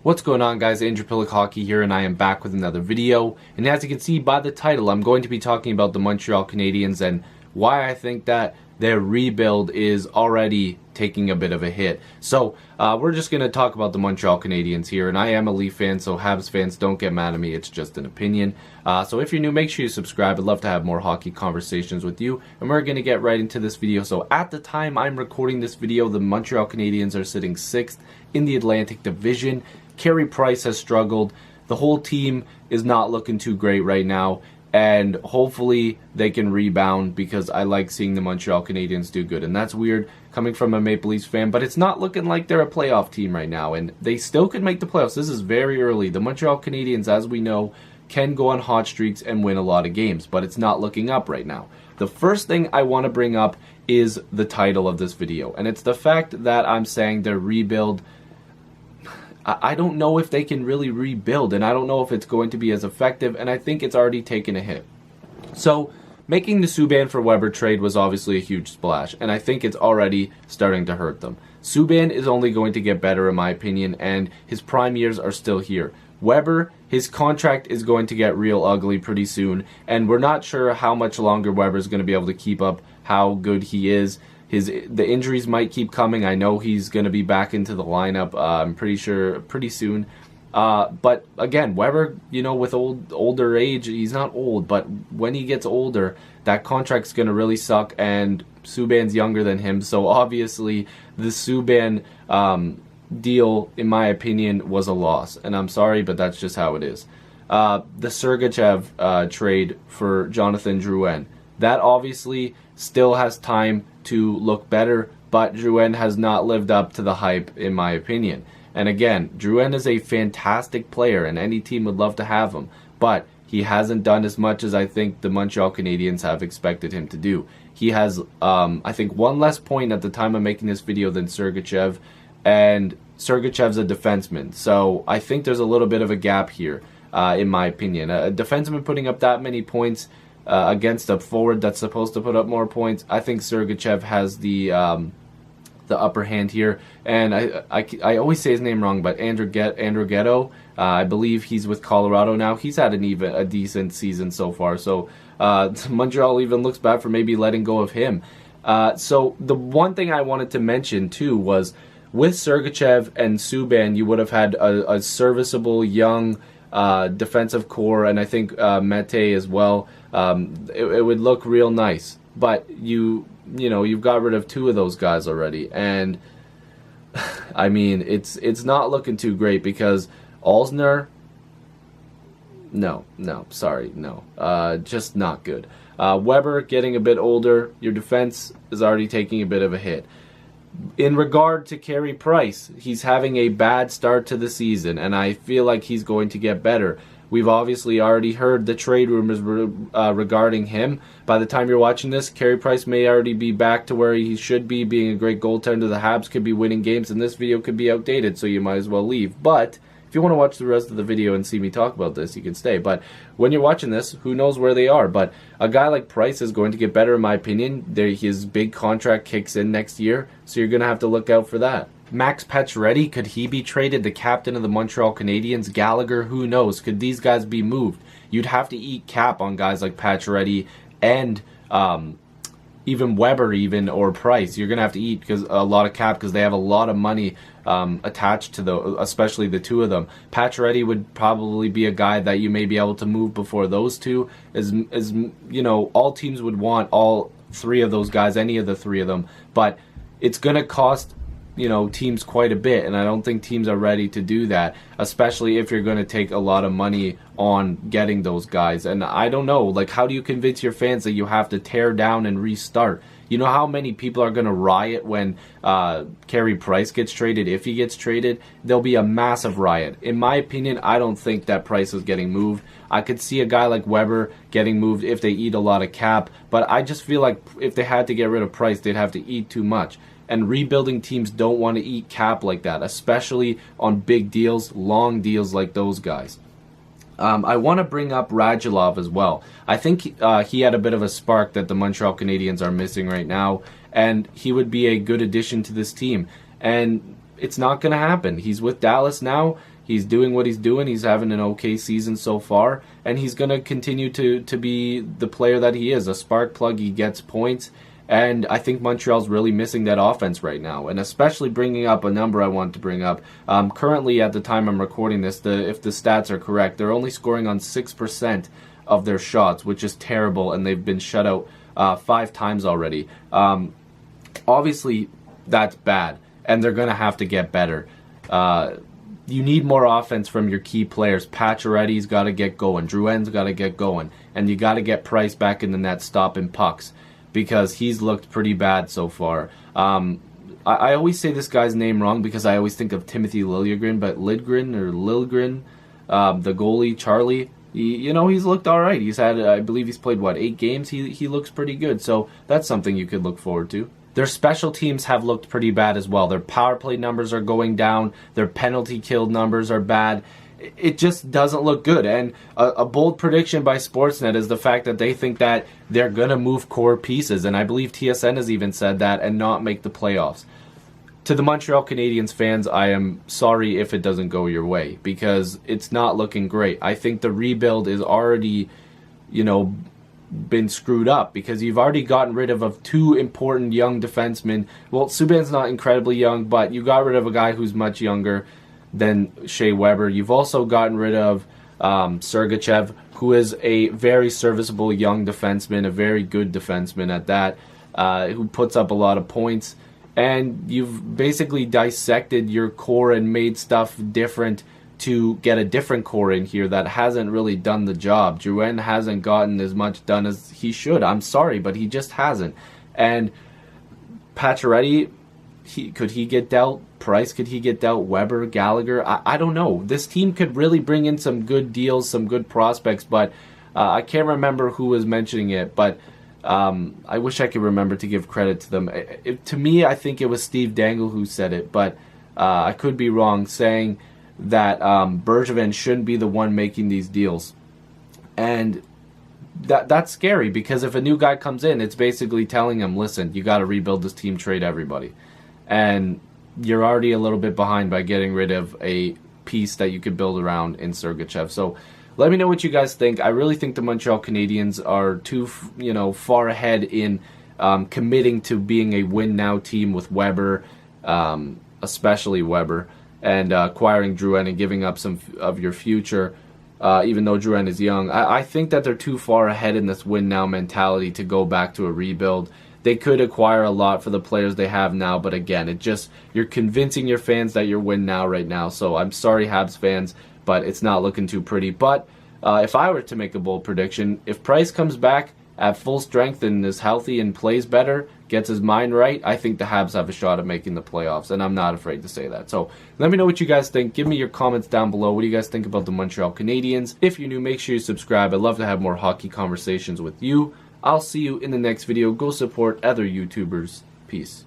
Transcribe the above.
What's going on, guys? Andrew Piluk Hockey here, and I am back with another video. And as you can see by the title, I'm going to be talking about the Montreal Canadiens and why I think that their rebuild is already taking a bit of a hit. So we're just going to talk about the Montreal Canadiens here, and I am a Leaf fan, so Habs fans, don't get mad at me. It's just an opinion. So if you're new, make sure you subscribe. I'd love to have more hockey conversations with you, and we're going to get right into this video. So at the time I'm recording this video, the Montreal Canadiens are sitting 6th in the Atlantic Division. Carey Price has struggled. The whole team is not looking too great right now, and hopefully they can rebound because I like seeing the Montreal Canadiens do good. And that's weird coming from a Maple Leafs fan, but it's not looking like they're a playoff team right now, and they still could make the playoffs. This is very early. The Montreal Canadiens, as we know, can go on hot streaks and win a lot of games, but it's not looking up right now. The first thing I want to bring up is the title of this video, and it's the fact that I'm saying their rebuild. I don't know if they can really rebuild, and I don't know if it's going to be as effective, and I think it's already taken a hit. So, making the Subban for Weber trade was obviously a huge splash, and I think it's already starting to hurt them. Subban is only going to get better, in my opinion, and his prime years are still here. Weber, his contract is going to get real ugly pretty soon, and we're not sure how much longer Weber's going to be able to keep up how good he is. The injuries might keep coming. I know he's going to be back into the lineup, I'm pretty sure, pretty soon. But again, Weber, with older age, he's not old, but when he gets older, that contract's going to really suck, and Subban's younger than him. So obviously, the Subban deal, in my opinion, was a loss. And I'm sorry, but that's just how it is. The Sergachev trade for Jonathan Drouin, that obviously still has time to look better, but Drouin has not lived up to the hype, in my opinion. And again, Drouin is a fantastic player, and any team would love to have him, but he hasn't done as much as I think the Montreal Canadiens have expected him to do. He has, I think, one less point at the time of making this video than Sergachev, and Sergachev's a defenseman, so I think there's a little bit of a gap here, in my opinion. A defenseman putting up that many points against a forward that's supposed to put up more points, I think Sergachev has the upper hand here. And I always say his name wrong, but Andrew Ghetto, I believe he's with Colorado now. He's had a decent season so far, so Montreal even looks bad for maybe letting go of him. So the one thing I wanted to mention too was with Sergachev and Subban, you would have had a serviceable young defensive core, and I think Mete as well. It would look real nice, but you've got rid of two of those guys already, and I mean it's not looking too great because Alzner, no, just not good. Weber getting a bit older, your defense is already taking a bit of a hit. In regard to Carey Price, he's having a bad start to the season, and I feel like he's going to get better. We've obviously already heard the trade rumors regarding him. By the time you're watching this, Carey Price may already be back to where he should be, being a great goaltender. The Habs could be winning games, and this video could be outdated, so you might as well leave. But if you want to watch the rest of the video and see me talk about this, you can stay. But when you're watching this, who knows where they are? But a guy like Price is going to get better, in my opinion. His big contract kicks in next year, so you're going to have to look out for that. Max Pacioretty, could he be traded? The captain of the Montreal Canadiens, Gallagher, who knows? Could these guys be moved? You'd have to eat cap on guys like Pacioretty and even Weber, or Price. You're going to have to eat because a lot of cap because they have a lot of money attached to especially the two of them. Pacioretty would probably be a guy that you may be able to move before those two. All teams would want all three of those guys, any of the three of them, but it's going to cost teams quite a bit, and I don't think teams are ready to do that, especially if you're going to take a lot of money on getting those guys. And I don't know, how do you convince your fans that you have to tear down and restart? You know how many people are going to riot when Carey Price gets traded? If he gets traded, there'll be a massive riot. In my opinion, I don't think that Price is getting moved. I could see a guy like Weber getting moved if they eat a lot of cap, but I just feel like if they had to get rid of Price, they'd have to eat too much. And rebuilding teams don't want to eat cap like that, especially on big deals, long deals like those guys. I want to bring up Radulov as well. I think he had a bit of a spark that the Montreal Canadiens are missing right now, and he would be a good addition to this team. And it's not going to happen. He's with Dallas now. He's doing what he's doing. He's having an okay season so far, and he's going to continue to be the player that he is, a spark plug. He gets points, and I think Montreal's really missing that offense right now, and especially bringing up a number I want to bring up. Currently, at the time I'm recording this, if the stats are correct, they're only scoring on 6% of their shots, which is terrible, and they've been shut out 5 times already. Obviously, that's bad, and they're going to have to get better. You need more offense from your key players. Pacioretty's got to get going. Drouin's got to get going. And you got to get Price back in the net stopping pucks, because he's looked pretty bad so far. I always say this guy's name wrong because I always think of Timothy Liljegren, but Liljegren, the goalie, Charlie, he's looked all right. He's had, I believe he's played, 8 games? He looks pretty good. So that's something you could look forward to. Their special teams have looked pretty bad as well. Their power play numbers are going down. Their penalty kill numbers are bad. It just doesn't look good. And a bold prediction by Sportsnet is the fact that they think that they're going to move core pieces. And I believe TSN has even said that, and not make the playoffs. To the Montreal Canadiens fans, I am sorry if it doesn't go your way, because it's not looking great. I think the rebuild is already, been screwed up, because you've already gotten rid of 2 important young defensemen. Well, Subban's not incredibly young, but you got rid of a guy who's much younger than Shea Weber. You've also gotten rid of Sergachev, who is a very serviceable young defenseman, a very good defenseman at that, who puts up a lot of points. And you've basically dissected your core and made stuff different to get a different core in here that hasn't really done the job. Drouin hasn't gotten as much done as he should. I'm sorry, but he just hasn't. And Pacioretty, could he get dealt? Price, could he get dealt? Weber, Gallagher? I don't know. This team could really bring in some good deals, some good prospects, but I can't remember who was mentioning it, but I wish I could remember to give credit to them. To me, I think it was Steve Dangle who said it, but I could be wrong, saying that Bergevin shouldn't be the one making these deals. And that's scary, because if a new guy comes in, it's basically telling him, listen, you got to rebuild this team, trade everybody. And you're already a little bit behind by getting rid of a piece that you could build around in Sergachev. So let me know what you guys think. I really think the Montreal Canadiens are too far ahead in committing to being a win-now team with Weber, especially Weber, and acquiring Drouin and giving up some of your future, even though Drouin is young. I think that they're too far ahead in this win-now mentality to go back to a rebuild. They could acquire a lot for the players they have now, but again, you're convincing your fans that you're win now right now. So I'm sorry, Habs fans, but it's not looking too pretty. But if I were to make a bold prediction, if Price comes back at full strength and is healthy and plays better, gets his mind right, I think the Habs have a shot at making the playoffs, and I'm not afraid to say that. So let me know what you guys think. Give me your comments down below. What do you guys think about the Montreal Canadiens? If you're new, make sure you subscribe. I'd love to have more hockey conversations with you. I'll see you in the next video. Go support other YouTubers. Peace.